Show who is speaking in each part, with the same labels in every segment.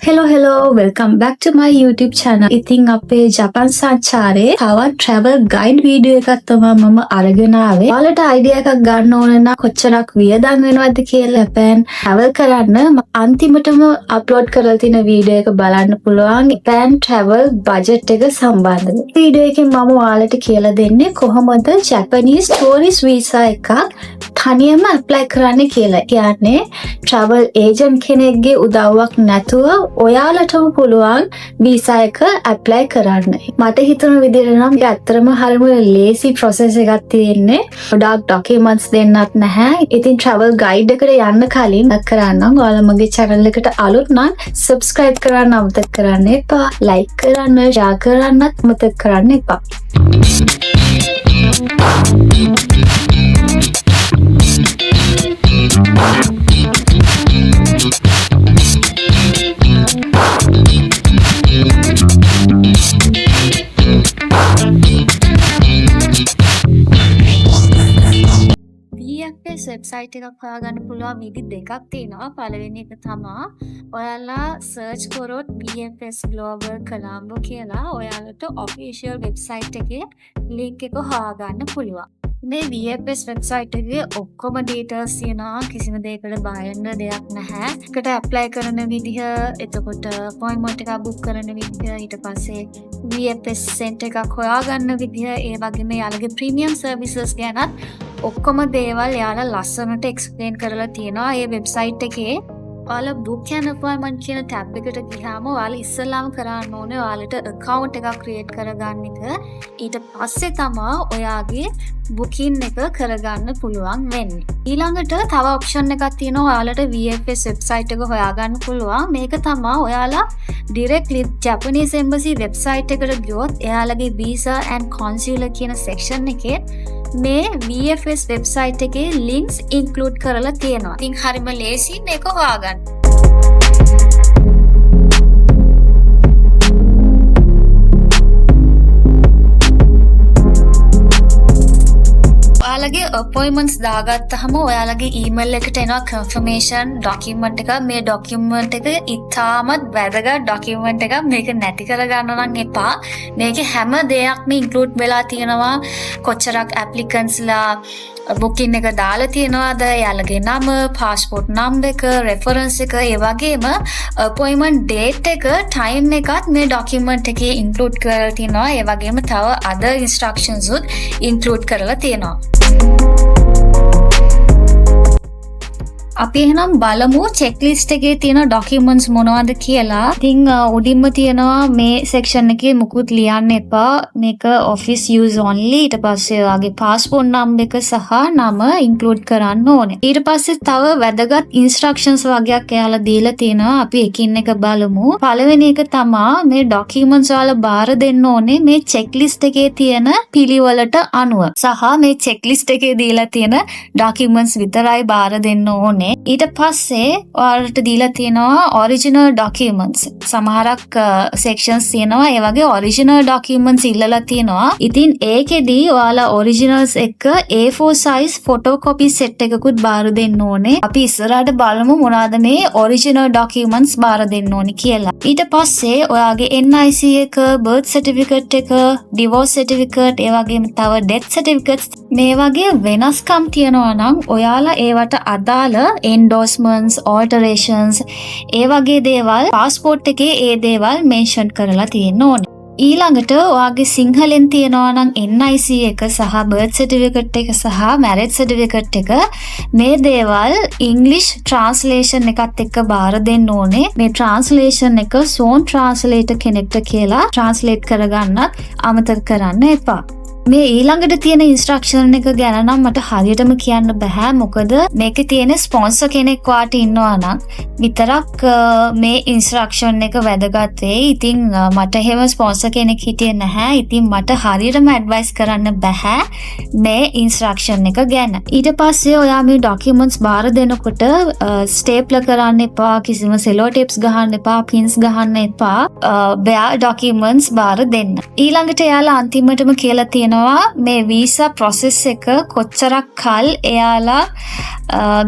Speaker 1: Hello, welcome back to my YouTube channel. ඉතින් අපේ ජපන් සංචාරයේ තවත් travel guide video එකක් තමයි මම අරගෙන ආවේ. ඔයාලට idea එකක් ගන්න ඕන නම් කොච්චරක් වියදම් වෙනවද කියලා Japan travel කරන්න අන්තිමටම upload කරලා තියෙන video එක බලන්න පුළුවන්. Japan travel budget එක සම්බන්ධව. video එකෙන් මම ඔයාලට කියලා දෙන්නේ කොහොමද Japanese tourist visa එකක් තනියම apply කරන්න කියලා. කියන්නේ travel agent කෙනෙක්ගේ උදව්වක් නැතුව ඔයාලටම පුළුවන් වීසා එක ඇප්ලයි කරන්න. මට හිතුණ විදිහට නම් ඇත්තටම හරිම ලේසි process එකක් තියෙන්නේ. ගොඩාක් documents දෙන්නත් නැහැ. ඉතින් travel guide එකට යන්න කලින් කරන්නම් ඔයාලා මගේ channel එකට අලුත් නම් subscribe කරන්න අමතක කරන්න එපා. like කරන්න, share කරන්නත් අමතක කරන්න එපා. VFS වෙබ්සයිට් එකක් හොයාගන්න පුළුවන් විදි දෙකක් තියෙනවා. පළවෙනි එක තමයි ඔයාලා සර්ච් කරොත් VFS Global Colombo කියලා ඔයාලට ඔෆිෂියල් වෙබ්සයිට් එකේ ලින්ක් එක හොයාගන්න පුළුවන්. මේ VFS වෙබ්සයිට් එකේ ඔක්කොම details තියෙනවා. කිසිම දෙයකට බය වෙන්න දෙයක් නැහැ. ඒකට apply කරන විදිහ, එතකොට appointment එකක් book කරන විදිහ, ඊට පස්සේ VFS center එකක් හොයාගන්න විදිහ, ඒ වගේම යාළගේ premium services ගැනත් ඔක්කොම දේවල් යාලා ලස්සනට explain කරලා තියෙනවා. මේ වෙබ්සයිට් එකේ ඔයාලා book an appointment කියන tab එකට ගියාම ඔයාලා ඉස්සෙල්ලාම කරන්න ඕනේ ඔයාලට account එකක් create කරගන්න එක. ඊට පස්සේ තමයි ඔයාගේ booking එක කරගන්න පුළුවන් වෙන්නේ. ඊළඟට තව option එකක් තියෙනවා ඔයාලට VFS website එක හොයාගන්න පුළුවන්. මේක තමයි ඔයාලා directly Japanese embassy website එකට ගියොත් එයාලගේ visa and consular කියන section එකේ මේ VFS website එකේ links include කරලා තියෙනවා. ඉතින් හරිම ලේසි මේක හොයාගන්න. ඔයාලගේ අපොයින්ට්මන්ට්ස් දාගත්තාම ඔයාලගේ ඊමේල් එකට එනවා confirmation document එක. මේ document එක ඉතාමත් වැදගත් document එකක්. මේක නැති කරගන්න නම් එපා. මේකේ හැම දෙයක්ම include වෙලා තියෙනවා. කොච්චරක් applicants-ලා booking එක දාලා තියෙනවද, එයාලගේ නම, passport number එක, reference එක, ඒ වගේම appointment date එක, time එකත් මේ document එකේ include කරලා තියෙනවා. ඒ වගේම තව other instructions උත් include කරලා තියෙනවා. අපි එහෙනම් බලමු checklist එකේ තියෙන documents මොනවද කියලා. ඉතින් උඩින්ම තියෙනවා මේ section එකේ මුකුත් ලියන්න එපා. මේක office use only. ඊට පස්සේ ඔයාගේ passport number එක සහ නම include කරන්න ඕනේ. ඊට පස්සේ තව වැදගත් instructions වගේක් එයාලා දීලා තියෙනවා. අපි එකින් එක බලමු. පළවෙනි එක තමයි මේ documents වල බාර දෙන්න ඕනේ මේ checklist එකේ තියෙන පිළිවෙලට අනුව. සහ මේ checklist එකේ දීලා තියෙන documents විතරයි බාර දෙන්න ඕනේ. ඊට පස්සේ ඔයාලට දීලා තියෙනවා original documents. සමහරක් sections තියෙනවා ඒ වගේ original documents ඉල්ලලා තියෙනවා. ඉතින් ඒකෙදී ඔයාලා originals එක A4 size photocopy set එකකුත් බාර දෙන්න ඕනේ. අපි ඉස්සරහට බලමු මොනවාද මේ original documents බාර දෙන්න ඕනේ කියලා. ඊට පස්සේ ඔයාගේ NIC එක, birth certificate එක, divorce certificate, ඒ වගේම තව death certificates, මේ වගේ වෙනස්කම් තියෙනවා නම් ඔයාලා ඒවට අදාළ endorsements, alterations, ඒ වගේ දේවල් passport එකේ ඒ දේවල් mention කරලා තියෙන්න ඕනේ. ඊළඟට ඔයාගේ සිංහලෙන් තියෙනවා නම් NIC එක සහ birth certificate එක සහ marriage certificate එක, මේ දේවල් English translation එකත් එක්ක බාර දෙන්න ඕනේ. මේ translation එක Zone translator කෙනෙක්ට කියලා translate කරගන්නත් අමතක කරන්න එපා. මේ ඊළඟට තියෙන ඉන්ස්ට්‍රක්ෂන් එක ගැන නම් මට හරියටම කියන්න බෑ. මොකද මේකේ තියෙන ස්පොන්සර් කෙනෙක් වාට ඉන්නවා නම් විතරක් මේ ඉන්ස්ට්‍රක්ෂන් එක වැදගත් වෙයි. ඉතින් මට එහෙම ස්පොන්සර් කෙනෙක් හිටියේ නැහැ. ඉතින් මට හරියටම ඇඩ්වයිස් කරන්න බෑ මේ ඉන්ස්ට්‍රක්ෂන් එක ගැන. ඊට පස්සේ ඔයා මේ ડોකියුමන්ට්ස් බාර දෙනකොට ස්ටේප්ලර් කරන්න එපා, කිසිම සෙලෝ ටේප්ස් ගහන්න එපා, පින්ස් ගහන්න එපා. බෑ ડોකියුමන්ට්ස් බාර දෙන්න. ඊළඟට එයාලා අන්තිමටම කියලා තියෙන තියෙනවා මේ වීසා ප්‍රොසෙස් එක කොච්චරක් කල් එයාලා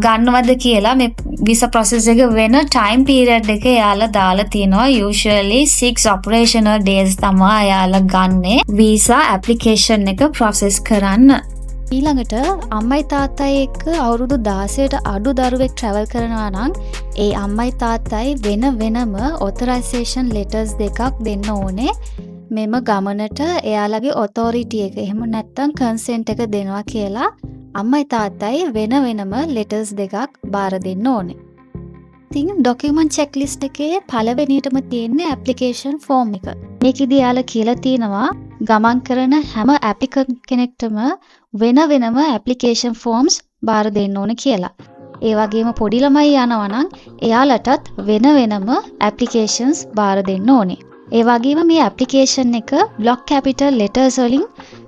Speaker 1: ගන්නවද කියලා. මේ වීසා ප්‍රොසෙස් එක වෙන ටයිම් පීරියඩ් එක එයාලා දාලා තියෙනවා. usually 6 operational days තමයි එයාලා ගන්නේ වීසා ඇප්ලිකේෂන් එක ප්‍රොසෙස් කරන්න.
Speaker 2: ඊළඟට අම්මයි තාත්තයි එක්ක අවුරුදු 16ට අඩු දරුවෙක් ට්‍රැවල් කරනවා නම් ඒ අම්මයි තාත්තයි වෙන වෙනම ඔතොරයිසේෂන් ලෙටර්ස් දෙකක් දෙන්න ඕනේ. මෙම ගමනට එයාලගේ ඔතොරිටි එක එහෙම නැත්නම් කන්සෙන්ට් එක දෙනවා කියලා අම්මයි තාත්තයි වෙන වෙනම ලෙටර්ස් දෙකක් බාර දෙන්න ඕනේ. ඉතින් ඩොකියුමන්ට් චෙක්ලිස්ට් එකේ පළවෙනියටම තියෙන්නේ ඇප්ලිකේෂන් ෆෝම් එක. මේකෙදි යාලා කියලා තියෙනවා ගමන් කරන හැම ඇප්ලිකන්ට් කෙනෙක්ටම වෙන වෙනම ඇප්ලිකේෂන් ෆෝම්ස් බාර දෙන්න ඕන කියලා. ඒ වගේම පොඩි ළමයි යනවා නම් එයාලටත් වෙන වෙනම ඇප්ලිකේෂන්ස් බාර දෙන්න ඕනේ. ඒ වගේම මේ ඇප්ලිකේෂන් එක බ්ලොක් කැපිටල් ලෙටර්ස් වලින්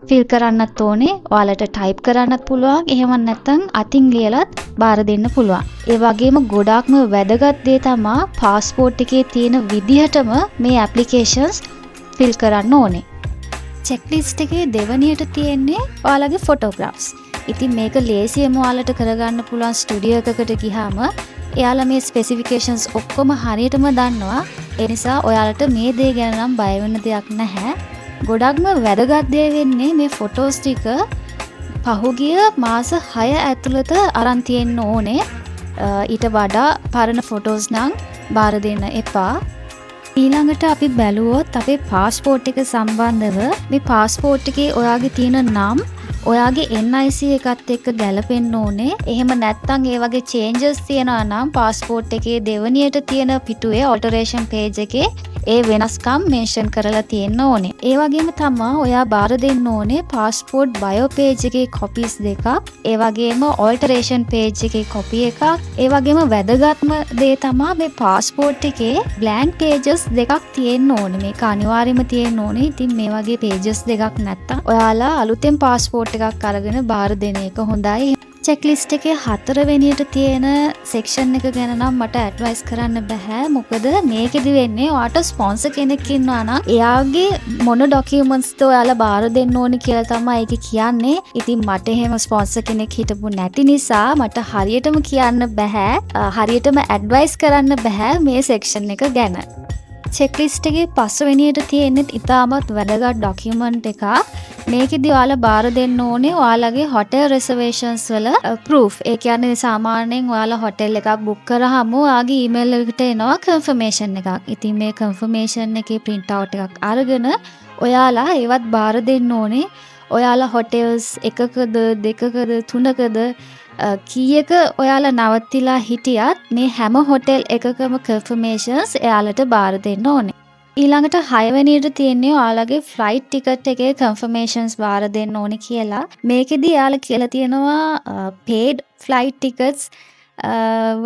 Speaker 2: ෆිල් කරන්නත් ඕනේ. ඔයාලට ටයිප් කරන්නත් පුළුවන්. එහෙම නැත්නම් අතින් ලියලත් බාර දෙන්න පුළුවන්. ඒ වගේම ගොඩාක්ම වැදගත් දේ තමයි පාස්පෝර්ට් එකේ තියෙන විදිහටම මේ ඇප්ලිකේෂන්ස් ෆිල් කරන්න ඕනේ. චෙක්ලිස්ට් එකේ දෙවනියට තියෙන්නේ ඔයාලගේ ෆොටෝග්‍රාෆ්ස්. ඉතින් මේක ලේසියෙන්ම ඔයාලට කරගන්න පුළුවන් ස්ටුඩියෝ එකකට ගියාම එයාලා මේ ස්පෙસિෆිකේෂන්ස් ඔක්කොම හරියටම දන්නවා. ඒ නිසා ඔයාලට මේ දේ ගැන නම් බය වෙන්න දෙයක් නැහැ. ගොඩක්ම වැදගත් දේ වෙන්නේ මේ ෆොටෝස් ටික පහුගිය මාස 6 ඇතුළත අරන් තියෙන්න ඕනේ. ඊට වඩා පරණ ෆොටෝස් නම් බාර දෙන්න එපා. ඊළඟට අපි බැලුවොත් අපේ පාස්පෝර්ට් එක සම්බන්ධව මේ පාස්පෝර්ට් එකේ ඔයාගේ තියෙන නම් ඔයාගේ NIC එකත් එක්ක ගැලපෙන්න ඕනේ. එහෙම නැත්නම් ඒ වගේ changes තියනවා නම් පාස්පෝර්ට් එකේ දෙවනියට තියෙන පිටුවේ alteration page එකේ ඒ වෙනස්කම් මෙන්ෂන් කරලා තියෙන්න ඕනේ. ඒ වගේම තමයි ඔයා බාර දෙන්න ඕනේ පාස්පෝර්ට් බයෝ page එකේ copies දෙකක්. ඒ වගේම alteration page එකේ copy එකක්. ඒ වගේම වැදගත්ම දේ තමයි මේ පාස්පෝර්ට් එකේ blank pages දෙකක් තියෙන්න ඕනේ. මේක අනිවාර්යයෙන්ම තියෙන්න ඕනේ. ඉතින් මේ වගේ pages දෙකක් නැත්තම් ඔයාලා අලුතෙන් පාස්පෝර්ට් එකක් අරගෙන බාර දෙන එක හොඳයි. චෙක්ලිස්ට් එකේ 4 වෙනියට තියෙන සෙක්ෂන් එක ගැන නම් මට ඇඩ්වයිස් කරන්න බෑ. මොකද මේකෙදි වෙන්නේ ඔයාට ස්පොන්සර් කෙනෙක් ඉන්නවා නම් එයාගේ මොන ඩොකියුමන්ට්ස්ද ඔයාලා බාර දෙන්න ඕනේ කියලා තමයි ඒක කියන්නේ. ඉතින් මට එහෙම ස්පොන්සර් කෙනෙක් හිටපු නැති නිසා මට හරියටම කියන්න බෑ. හරියටම ඇඩ්වයිස් කරන්න බෑ මේ සෙක්ෂන් එක ගැන. චෙක්ලිස්ට් එකේ 5 වෙනියට තියෙන්නේ ඉතාමත් වැදගත් ඩොකියුමන්ට් එකක්. මේකෙදි ඔයාලා බාර දෙන්න ඕනේ ඔයාලගේ හොටෙල් රිසර්වේෂන්ස් වල ප්‍රූෆ්. ඒ කියන්නේ සාමාන්‍යයෙන් ඔයාලා හොටෙල් එකක් බුක් කරාම ඔයාගේ ඊමේල් එකට එනවා කන්ෆර්මේෂන් එකක්. ඉතින් මේ කන්ෆර්මේෂන් එකේ print out එකක් අරගෙන ඔයාලා ඒවත් බාර දෙන්න ඕනේ. ඔයාලා හොටෙල්ස් එකකද දෙකකද තුනකද කීයක ඔයාලා නවතිලා හිටියත් මේ හැම හොටෙල් එකකම කන්ෆර්මේෂන්ස් එයාලට බාර දෙන්න ඕනේ. ඊළඟට 6 වෙනියට තියෙන්නේ ඔයාලගේ ෆ්ලයිට් ටිකට් එකේ කන්ෆර්මේෂන්ස් බාර දෙන්න ඕනේ කියලා. මේකෙදි එයාලා කියලා තියෙනවා paid flight tickets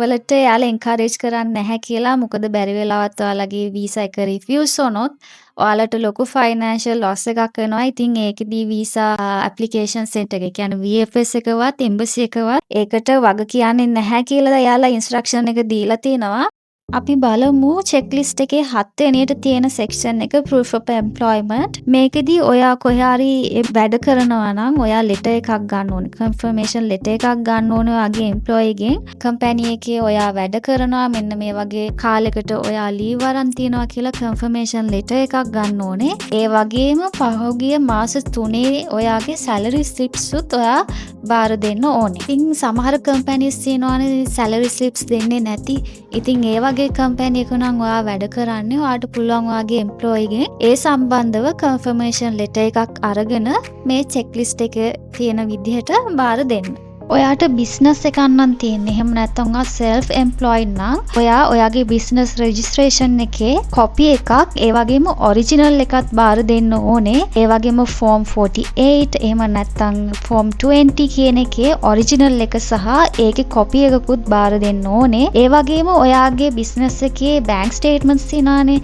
Speaker 2: වලට එයාලා encourage කරන්නේ නැහැ කියලා. මොකද බැරි වෙලාවත් ඔයාලගේ වීසා එක රිෆියුස් වුණොත් ඔයාලට ලොකු ෆයිනෑන්ෂල් ලොස් එකක් වෙනවා. ඉතින් ඒකෙදි වීසා ඇප්ලිකේෂන් සෙන්ටර් එක කියන්නේ VFS එකවත් එම්බසි එකවත් ඒකට වග කියන්නේ නැහැ කියලා එයාලා ඉන්ස්ට්‍රක්ෂන් එක දීලා තිනවා. අපි බලමු චෙක්ලිස්ට් එකේ 7 වෙනියට තියෙන සෙක්ෂන් එක proof of employment. මේකෙදි ඔයා කොහේ හරි වැඩ කරනවා නම් ඔයා ලෙටර් එකක් ගන්න ඕනේ. confirmation letter එකක් ගන්න ඕනේ ඔයාගේ employee ගෙන්. company එකේ ඔයා වැඩ කරනවා මෙන්න මේ වගේ කාලයකට ඔයා leave අරන් තියනවා කියලා confirmation letter එකක් ගන්න ඕනේ. ඒ වගේම පහුගිය මාස 3 ඔයාගේ salary slips උත් ඔයා බාර දෙන්න ඕනේ. ඉතින් සමහර companies තියෙනවානේ salary slips දෙන්නේ නැති. ඉතින් ඒ වගේ කම්පැනි එක නම් ඔයා වැඩ කරන්නේ ඔයාට පුළුවන් ඔයාගේ එම්ප්ලොයි ගෙන් ඒ සම්බන්ධව කන්ෆර්මේෂන් ලෙටර් එකක් අරගෙන මේ චෙක්ලිස්ට් එකේ තියෙන විදිහට බාර දෙන්න. ඔයාට බිස්නස් එකක් නම් තියෙන්නේ. එහෙම නැත්නම් ඔයා self employed නම් ඔයා ඔයාගේ බිස්නස් රෙජිස්ට්‍රේෂන් එකේ කොපි එකක් ඒ වගේම ඔරිජිනල් එකත් බාර දෙන්න ඕනේ. ඒ වගේම form 48 එහෙම නැත්නම් form 20 කියන එකේ ඔරිජිනල් එක සහ ඒකේ කොපි එකකුත් බාර දෙන්න ඕනේ. ඒ වගේම ඔයාගේ බිස්නස් එකේ bank statements තියෙනවානේ.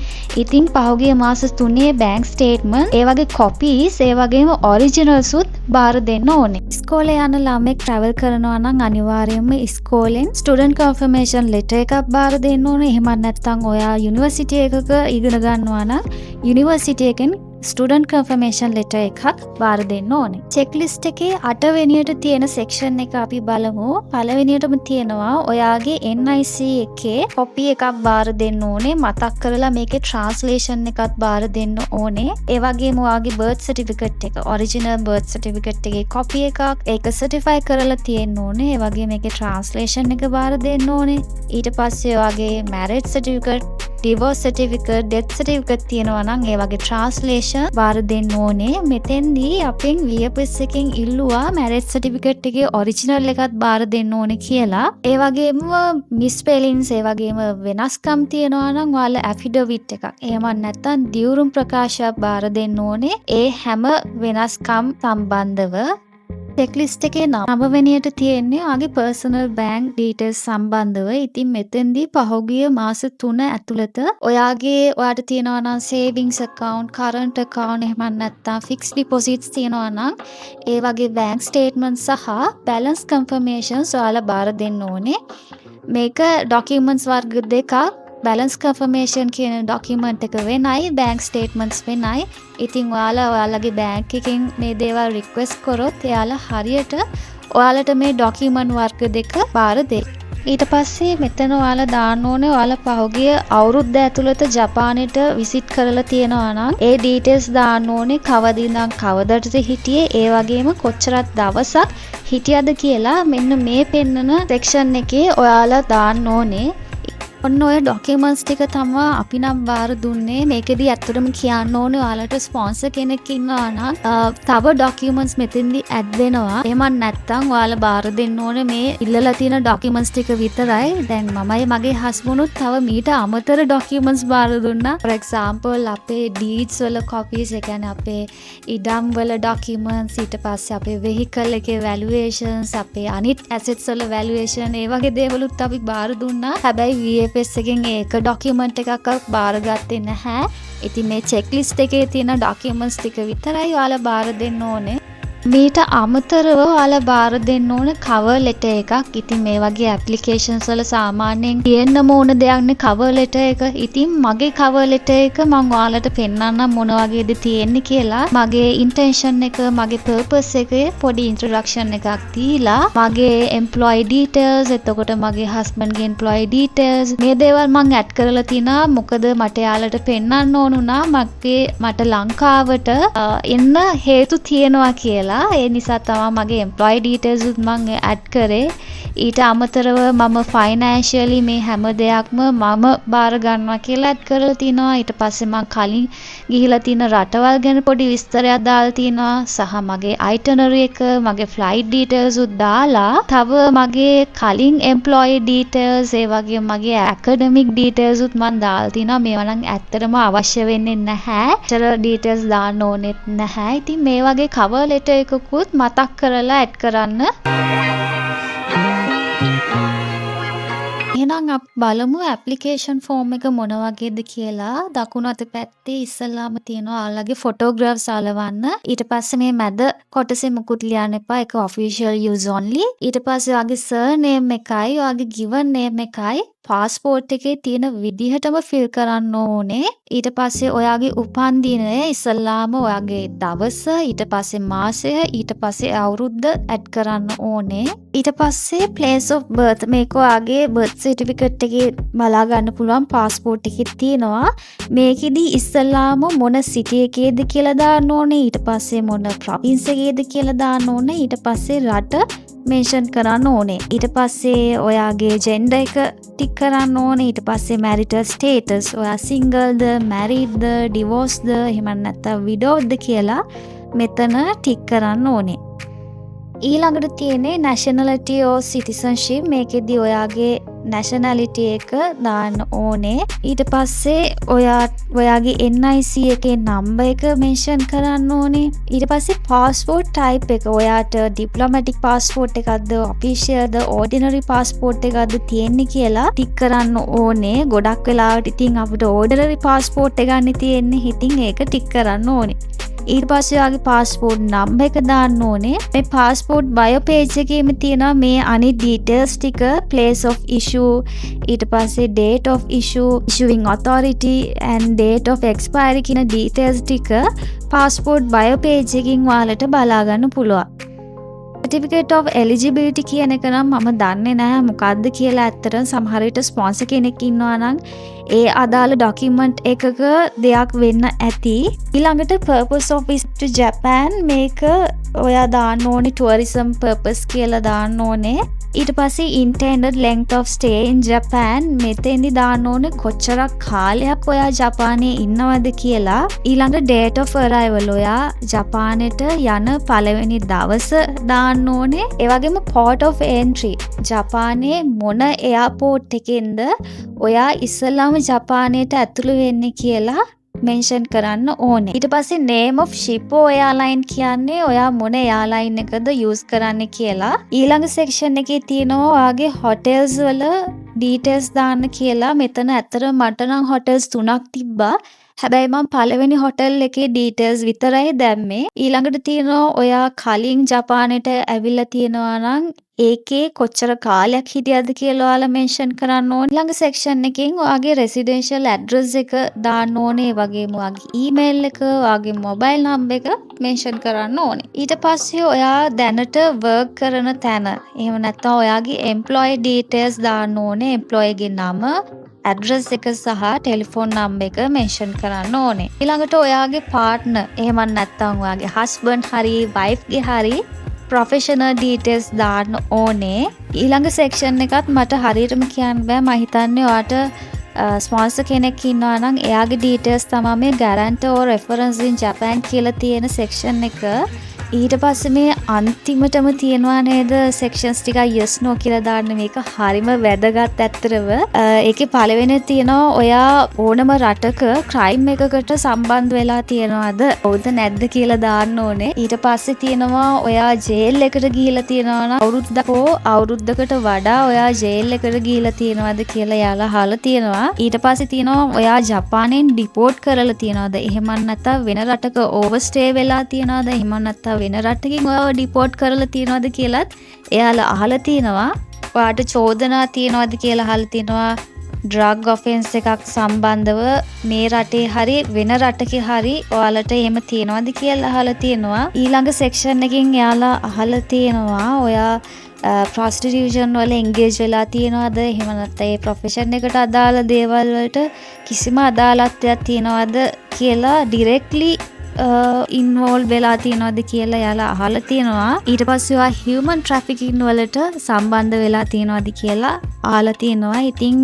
Speaker 2: ඉතින් පහුගිය මාස 3 bank statement ඒ වගේ copies ඒ වගේම originals උත් බාර දෙන්න ඕනේ. ඉස්කෝලේ යන ළමෙක් travel කරනවා නම් අනිවාර්යයෙන්ම ඉස්කෝලෙන් ස්ටුඩන්ට් කන්ෆර්මේෂන් ලෙටර් එකක් බාර දෙන්න ඕනේ. එහෙම නැත්නම් ඔයා යුනිවර්සිටි එකක ඉගෙන ගන්නවා නම් යුනිවර්සිටි එකෙන් ස්ටුඩන්ට් කන්ෆර්මේෂන් ලෙටර් එකක් බාර දෙන්න ඕනේ. චෙක්ලිස්ට් එකේ 8 වෙනියට තියෙන සෙක්ෂන් එක අපි බලමු. පළවෙනියටම තියෙනවා ඔයාගේ NIC එකේ කොපි එකක් බාර දෙන්න ඕනේ. මතක් කරලා මේකේ ට්‍රාන්ස්ලේෂන් එකත් බාර දෙන්න ඕනේ. ඒ වගේම ඔයාගේ බර්ත් සර්ටිෆිකේට් එක, ඔරිජිනල් බර්ත් සර්ටිෆිකේට් එකේ කොපි එකක් ඒක සර්ටිෆයි කරලා තියෙන්න ඕනේ. ඒ වගේම මේකේ ට්‍රාන්ස්ලේෂන් එක බාර දෙන්න ඕනේ. ඊට පස්සේ ඔයාගේ marriage certificate, divorce certificate, death certificate තියෙනවා නම් ඒ වගේ ට්‍රාන්ස්ලේෂන් බාර දෙන්න ඕනේ. මෙතෙන්දී අපෙන් VFS එකෙන් ඉල්ලුවා මැරේජ් සර්ටිෆිකේට් එකේ ඔරිජිනල් එකත් බාර දෙන්න ඕනේ කියලා. ඒ වගේම මිස්පෙලින්ස්, ඒ වගේම වෙනස්කම් තියෙනවා නම් ඔයාලා ඇෆිඩවිට් එකක්, එහෙම නැත්නම් දියුරුම් ප්‍රකාශයක් බාර දෙන්න ඕනේ. ඒ හැම වෙනස්කම් සම්බන්ධව චෙක්ලිස්ට් එකේ 9 වෙනියට තියෙන්නේ ඔයාගේ පර්සනල් බැංක් ඩීටේල්ස් සම්බන්ධව. ඉතින් මෙතෙන්දී පහුගිය මාස 3 ඇතුළත ඔයාට තියෙනවා නම් සේවිංස් account, current account, එහෙම නැත්නම් fixed deposits තියෙනවා නම් ඒ වගේ බැංක් ස්ටේට්මන්ට් සහ balance confirmations ඔයාලා බාර දෙන්න ඕනේ. මේක documents වර්ග දෙකක්. balance confirmation කියන document එක වෙනයි, bank statements වෙනයි. ඉතින් ඔයාලගේ bank එකෙන් මේ දේවල් request කරොත් එයාලා හරියට ඔයාලට මේ document වර්ග දෙක බාර දෙයි. ඊට පස්සේ මෙතන ඔයාලා දාන්න ඕනේ ඔයාලා පහුගිය අවුරුද්ද ඇතුළත ජපානෙට විසිට් කරලා තියෙනවා නම් ඒ details දාන්න ඕනේ. කවද ඉඳන් කවදටද හිටියේ, ඒ වගේම කොච්චරක් දවසක් හිටියද කියලා මෙන්න මේ පෙන්නන section එකේ ඔයාලා දාන්න ඕනේ. ඔන්න ඔය ඩොකියුමන්ට්ස් ටික තමයි අපි නම් බාර දුන්නේ. මේකෙදි ඇත්තටම කියන්න ඕනේ ඔයාලට ස්පොන්සර් කෙනෙක් ඉන්නවා නම් තව ඩොකියුමන්ට්ස් මෙතෙන්දි ඇඩ් වෙනවා. එහෙම නැත්නම් ඔයාලා බාර දෙන්න ඕනේ මේ ඉල්ලලා තියෙන ඩොකියුමන්ට්ස් ටික විතරයි. දැන් මමයි මගේ හස්බන්ඩුත් තව මීට අමතර ඩොකියුමන්ට්ස් බාර දුන්නා. for example අපේ deeds වල copies, ඒ කියන්නේ අපේ ඉඩම් වල ඩොකියුමන්ට්ස්, ඊට පස්සේ අපේ vehicle එකේ valuations, අපේ අනිත් assets වල valuation, ඒ වගේ දේවලුත් අපි බාර දුන්නා. හැබැයි VFS එකෙන් ඒක ඩොකියුමන්ට් එකක් බාරගත්තේ නැහැ. ඉතින් මේ චෙක්ලිස්ට් එකේ තියෙන ඩොකියුමන්ට්ස් ටික විතරයි ඔයාලා බාර දෙන්න ඕනේ. මීට අමතරව ඔයාලා බාර දෙන්න ඕන cover letter එකක්. ඉතින් මේ වගේ applications වල සාමාන්‍යයෙන් තියෙන්න ඕන දෙයක් නේ cover letter එක. ඉතින් මගේ cover letter එක මම ඔයාලට පෙන්නන්නම් මොන වගේද තියෙන්නේ කියලා. මගේ intention එක, මගේ purpose එකේ පොඩි introduction එකක් දීලා, මගේ employee details, එතකොට මගේ husband ගේ employee details, මේ දේවල් මම add කරලා තිනා. මොකද මට යාලට පෙන්නන්න ඕන උනා මට ලංකාවට එන්න හේතු තියෙනවා කියලා. ඒ නිසා තමයි මගේ employee details උත් මම add කරේ. ඊට අමතරව මම financially මේ හැම දෙයක්ම මම බාර ගන්නවා කියලා add කරලා තිනවා. ඊට පස්සේ මම කලින් ගිහිලා තියෙන රටවල් ගැන පොඩි විස්තරයක් දාලා තිනවා. සහ මගේ itinerary එක, මගේ flight details උත් දාලා, තව මගේ කලින් employee details, ඒ වගේ මගේ academic details උත් මම දාලා තිනවා. මේවා නම් ඇත්තටම අවශ්‍ය වෙන්නේ නැහැ. ඒතර details දාන්න ඕනෙත් නැහැ. ඉතින් මේ වගේ cover letter එකකුත් මතක් කරලා ඇඩ් කරන්න. එහෙනම් අපි බලමු ඇප්ලිකේෂන් ෆෝම් එක මොන වගේද කියලා. දකුණු අත පැත්තේ ඉස්සල්ලාම තියෙනවා ඔයාලගේ ෆොටෝග්‍රාෆ්ස් අලවන්න. ඊට පස්සේ මේ මැද කොටසේ මුකුත් ලියන්න එපා. ඒක official use only. ඊට පස්සේ ඔයාගේ surname එකයි ඔයාගේ given name එකයි පාස්පෝර්ට් එකේ තියෙන විදිහටම ෆිල් කරන්න ඕනේ. ඊට පස්සේ ඔයාගේ උපන්දිනය ඉස්සල්ලාම ඔයාගේ දවස, ඊට පස්සේ මාසය, ඊට පස්සේ අවුරුද්ද ඇඩ් කරන්න ඕනේ. ඊට පස්සේ place of birth, මේක ඔයාගේ birth certificate එකේ බලා ගන්න පුළුවන්. පාස්පෝර්ට් එකේ තියෙනවා. මේකෙදි ඉස්සල්ලාම මොන city එකේද කියලා දාන්න ඕනේ. ඊට පස්සේ මොන province එකේද කියලා දාන්න ඕනේ. ඊට පස්සේ රට මෙන්ෂන් කරන්න ඕනේ. ඊට පස්සේ ඔයාගේ ජෙන්ඩර් එක ටික් කරන්න ඕනේ. ඊට පස්සේ marital status, ඔයා single ද, married ද, divorced ද, එහෙම නැත්නම් widowed ද කියලා මෙතන ටික් කරන්න ඕනේ. ඊළඟට තියෙන්නේ nationality or citizenship. මේකෙදි ඔයාගේ nationality එක දාන්න ඕනේ. ඊට පස්සේ ඔයාගේ NIC එකේ number එක mention කරන්න ඕනේ. ඊට පස්සේ passport type එක ඔයාට diplomatic passport එකක්ද, official ද, ordinary passport එකක්ද තියෙන්නේ කියලා ටික් කරන්න ඕනේ. ගොඩක් වෙලාවට ඉතින් අපිට ordinary passport එක ගන්න තියෙන්නේ. ඉතින් ඒක ටික් කරන්න ඕනේ. ඊට පස්සේ ඔයාගේ passport number එක දාන්න ඕනේ. මේ passport bio page එකේම තියෙනවා මේ අනිත් details ටික, place of issue, ඊට පස්සේ date of issue, issuing authority and date of expiry කියන details ටික passport bio page එකකින් ඔයාලට බලා ගන්න පුළුවන්. certificate of eligibility කියන එක නම් මම දන්නේ නැහැ මොකක්ද කියලා. ඇත්තටම සමහර විට ස්පොන්සර් කෙනෙක් ඉන්නවා නම් ඒ අදාළ document එකක දෙයක් වෙන්න ඇති. ඊළඟට purpose of visit to Japan මේක ඔයා දාන්න ඕනේ tourism purpose කියලා දාන්න ඕනේ. ඊට පස්සේ intended length of stay in Japan මෙතෙන්දි දාන්න ඕනේ කොච්චරක් කාලයක් ඔයා ජපානයේ ඉන්නවද කියලා. ඊළඟ date of arrival ඔයා ජපානයට යන පළවෙනි දවස දාන්න ඕනේ. ඒ වගේම port of entry ජපානයේ මොන එයාපෝට් එකෙන්ද ඔයා ඉස්සෙල්ලාම ජපානයට ඇතුළු වෙන්නේ කියලා මෙන්ෂන් කරන්න ඕනේ. ඊට පස්සේ name of ship airline කියන්නේ ඔයා මොන airline එකද use කරන්නේ කියලා. ඊළඟ section එකේ තියෙනවා ඔයාගේ hotels වල details දාන්න කියලා. මෙතන ඇත්තට මට නම් hotels 3ක් තිබ්බා. හැබැයි මම පළවෙනි hotel එකේ details විතරයි දැම්මේ. ඊළඟට තියෙනවා ඔයා කලින් ජපානයට ඇවිල්ලා තියෙනවා නම් ඒකේ කොච්චර කාලයක් හිටියද කියලා ඔයාලා මෙන්ෂන් කරන්න ඕනේ. ඊළඟ section එකෙන් ඔයාගේ residential address එක දාන්න ඕනේ. ඒ වගේම ඔයාගේ email එක, ඔයාගේ mobile number එක මෙන්ෂන් කරන්න ඕනේ. ඊට පස්සේ ඔයා දැනට work කරන තැන, එහෙම නැත්නම් ඔයාගේ employee details දාන්න ඕනේ. employee ගේ නම, address එක සහ telephone number එක මෙන්ෂන් කරන්න ඕනේ. ඊළඟට ඔයාගේ partner, එහෙම නැත්නම් ඔයාගේ husband හරි wife ගේ හරි professional details දාන්න ඕනේ. ඊළඟ section එකත් මට හරියටම කියන්න බෑ. මම හිතන්නේ ඔයාට ස්පොන්සර් කෙනෙක් ඉන්නවා නම් එයාගේ details තමයි මේ guarantor or reference in Japan කියලා තියෙන section එක. ඊට පස්සේ මේ අන්තිමටම තියෙනවා නේද sections ටික yes no කියලා දාන්න. මේක හරිම වැදගත් ඇත්තටම. ඒකේ පළවෙනි තියෙනවා ඔයා ඕනම රටක crime එකකට සම්බන්ධ වෙලා තියෙනවද හවුද නැද්ද කියලා දාන්න ඕනේ. ඊට පස්සේ තියෙනවා ඔයා jail එකට ගිහිලා තියෙනවා නම් අවුරුද්දක හෝ අවුරුද්දකට වඩා ඔයා jail එකට ගිහිලා තියෙනවද කියලා යාලා අහලා තියෙනවා. ඊට පස්සේ තියෙනවා ඔයා ජපානයෙන් deport කරලා තියෙනවද? එහෙම නැත්නම් වෙන රටක overstay වෙලා තියෙනවද? එහෙම නැත්නම් වෙන රටකින් ඔයාව ඩිපෝට් කරලා තියෙනවද කියලාත් එයාලා අහලා තියෙනවා. ඔයාට චෝදනා තියෙනවද කියලා අහලා තියෙනවා. ඩ්‍රග් ඔෆෙන්ස් එකක් සම්බන්ධව මේ රටේ හරි වෙන රටකේ හරි ඔයාලට එහෙම තියෙනවද කියලා අහලා තියෙනවා. ඊළඟ සෙක්ෂන් එකකින් එයාලා අහලා තියෙනවා ඔයා prostitution වල engage වෙලා තියෙනවද? එහෙම නැත්නම් ඒ profession එකට අදාළ දේවල් වලට කිසිම අදාළත්වයක් තියෙනවද කියලා directly ඉන්වෝල්ව් වෙලා තියෙනවද කියලා යාලා අහලා තියෙනවා. ඊට පස්සේ ඔයා human trafficking වලට සම්බන්ධ වෙලා තියෙනවද කියලා අහලා තියෙනවා. ඉතින්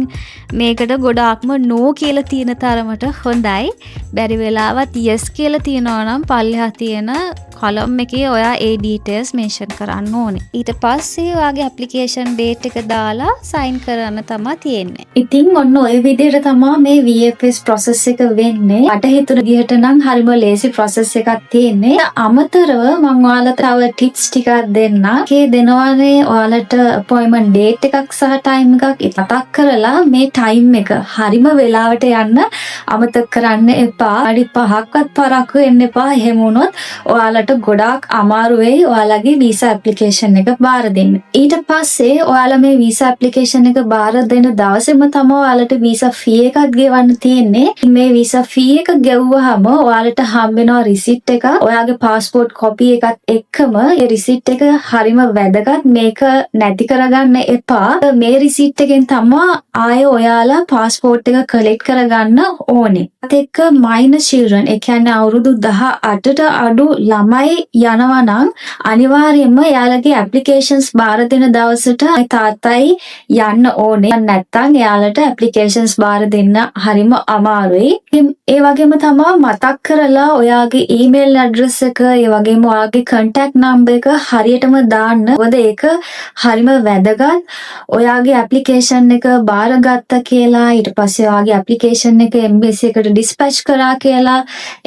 Speaker 2: මේකට ගොඩාක්ම no කියලා තියෙන තරමට හොඳයි. බැරි වෙලාවත් yes කියලා තියෙනවා නම් පල්ලෙහා තියෙන column එකේ ඔයා ඒ details mention කරන්න ඕනේ. ඊට පස්සේ ඔයාගේ application date එක දාලා sign කරන්න තමයි තියෙන්නේ.
Speaker 1: ඉතින් ඔන්න ඔය විදිහට තමයි මේ VFS process එක වෙන්නේ. මට හිතුණ විදිහට නම් හරිම ලේසි process එකක් තියෙන්නේ. අමතරව මම ඔයාලට තව tips ටිකක් දෙන්නම්. ඒකේ දෙනවානේ ඔයාලට appointment date එකක් සහ time එකක් මතක් කරලා මේ time එක හරිම වෙලාවට යන්න අමතක කරන්න එපා. අඩි 5ක්වත් පරක්කු වෙන්න එපා. එහෙම වුණොත් ඔයාලට ගොඩාක් අමාරු වෙයි ඔයාලගේ visa application එක බාර දෙන්න. ඊට පස්සේ ඔයාලා මේ visa application එක බාර දෙන දවසේම තමයි ඔයාලට visa fee එකක් ගෙවන්න තියෙන්නේ. මේ visa fee එක ගෙවුවාම ඔයාලට හම්බ වෙනවා receipt එක. ඔයාගේ passport copy එකත් එක්කම ඒ receipt එක හරිම වැදගත්. මේක නැති කරගන්න එපා. මේ receipt එකෙන් තමයි ආයේ ඔයාලා passport එක collect කරගන්න ඕනේ. ඒත් එක්ක minor children, ඒ කියන්නේ අවුරුදු 18ට අඩු ළමයි යනවා නම් අනිවාර්යයෙන්ම එයාලගේ ඇප්ලිකේෂන්ස් බාර දෙන දවසට තාත්තයි යන්න ඕනේ. නැත්නම් එයාලට ඇප්ලිකේෂන්ස් බාර දෙන්න හරිම අමාරුයි. ඒ වගේම තමයි මතක් කරලා ඔයාගේ ඊමේල් ඇඩ්‍රස් එක, ඒ වගේම ඔයාගේ contact number එක හරියටම දාන්න. මොකද ඒක හරිම වැදගත්. ඔයාගේ ඇප්ලිකේෂන් එක බාරගත්තා කියලා ඊට පස්සේ ඔයාගේ ඇප්ලිකේෂන් එක එම්බසි එකට ඩිස්පැච් කරා කියලා,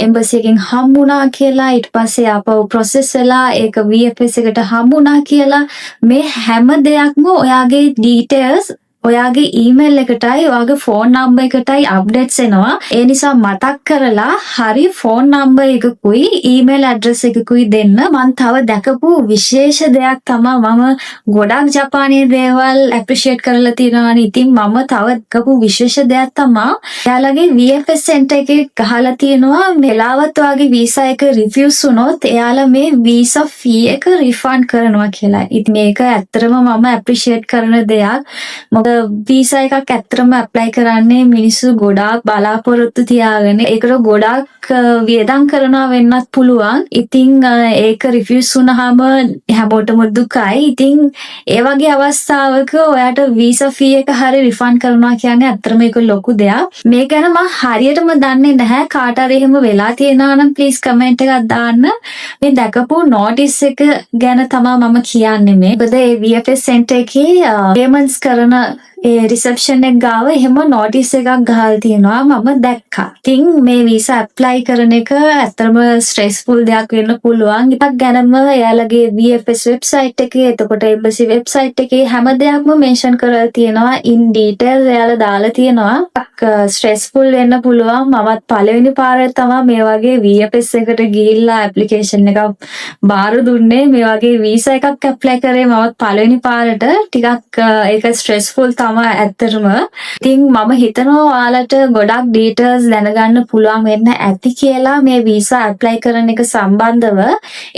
Speaker 1: එම්බසි එකෙන් හම්බුණා කියලා, ඊට පස්සේ ආපහු process වෙලා ඒක VFS එකට හම්බුණා කියලා, මේ හැම දෙයක්ම ඔයාගේ details ඔයාගේ ඊමේල් එකටයි ඔයාගේ ෆෝන් නම්බර් එකටයි අප්ඩේට්ස් එනවා. ඒ නිසා මතක් කරලා හරි ෆෝන් නම්බර් එකකුයි ඊමේල් ඇඩ්‍රස් එකකුයි දෙන්න. මම තව දැකපු විශේෂ දෙයක් තමයි මම ගොඩක් ජපානයේ දේවල් ඇප්‍රීෂিয়েට් කරලා තියෙනවානේ. ඉතින් මම තව දැකපු විශේෂ දෙයක් තමයි එයාලගේ VFS සෙන්ටර් එකේ ගහලා තියෙනවා මෙලාවත් ඔයාගේ වීසා එක රිෆියුස් වුණොත් එයාලා මේ වීසා ෆී එක රිෆන්ඩ් කරනවා කියලා. ඉතින් මේක ඇත්තටම මම ඇප්‍රීෂিয়েට් කරන දෙයක්. මොකද වීසා එකක් ඇත්තටම ඇප්ලයි කරන්නේ මිනිස්සු ගොඩාක් බලාපොරොත්තු තියාගෙන ඒකට ගොඩාක් වියදම් කරනවා වෙන්නත් පුළුවන්. ඉතින් ඒක රිෆියුස් වුණාම හැමෝටම දුකයි. ඉතින් ඒ වගේ අවස්ථාවක ඔයාට වීසා ෆී එක හරිය රිෆන්ඩ් කරනවා කියන්නේ ඇත්තටම ඒක ලොකු දෙයක්. මේ ගැන මම හරියටම දන්නේ නැහැ. කාට හරි එහෙම වෙලා තියෙනවා නම් ප්ලීස් කමෙන්ට් එකක් දාන්න. මේ දැකපු නෝටිස් එක ගැන තමයි මම කියන්නේ මේ. මොකද ඒ VFS සෙන්ටර් එකේ පේමන්ට්ස් කරන ඒ රිසෙප්ෂන් එක ගාව එහෙම නෝටිස් එකක් ගහලා තියෙනවා මම දැක්කා. ඉතින් මේ වීසා ඇප්ලයි කරන එක ඇත්තටම ස්ට්‍රෙස්ෆුල් දෙයක් වෙන්න පුළුවන්. ඒකක් ගැනම එයාලගේ VFS වෙබ්සයිට් එකේ එතකොට එම්බසි වෙබ්සයිට් එකේ හැම දෙයක්ම මෙන්ෂන් කරලා තියෙනවා. ඉන් ඩීටේල් එයාලා දාලා තියෙනවා. ස්ට්‍රෙස්ෆුල් වෙන්න පුළුවන්. මමත් පළවෙනි පාරේ තමයි මේ වගේ VFS එකට ගිහිල්ලා ඇප්ලිකේෂන් එකක් බාර දුන්නේ. මේ වගේ වීසා එකක් ඇප්ලයි කරේ මමත් පළවෙනි පාරට. ටිකක් ඒක ස්ට්‍රෙස්ෆුල් තමයි ඇත්තටම. ඉතින් මම හිතනවා ඔයාලට ගොඩක් ඩීටේල්ස් දැනගන්න පුළුවන් වෙන්න ඇති කියලා මේ වීසා ඇප්ලයි කරන එක සම්බන්ධව.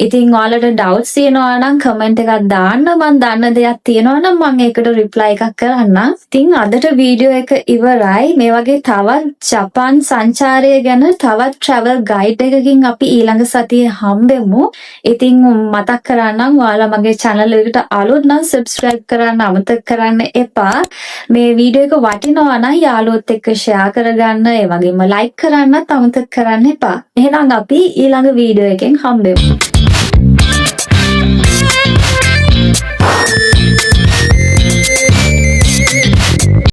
Speaker 1: ඉතින් ඔයාලට ඩවුට්ස් තියෙනවා නම් කමෙන්ට් එකක් දාන්න. මම දන්න දෙයක් තියෙනවා නම් මම ඒකට රිප්ලයි එකක් කරන්නම්. ඉතින් අදට වීඩියෝ එක ඉවරයි. මේ වගේ තවත් ජපාන් සංචාරය ගැන තවත් travel guide එකකින් අපි ඊළඟ සතියේ හම්බෙමු. ඉතින් මතක් කරන්නම් ඔයාලා මගේ channel එකට අලුත් නම් subscribe කරන්න අමතක කරන්න එපා. මේ වීඩියෝ එක වටිනවා නම් යාළුවොත් එක්ක share කරගන්න. ඒ වගේම like කරන්නත් අමතක කරන්න එපා. එහෙනම් අපි ඊළඟ වීඩියෝ එකෙන් හම්බෙමු.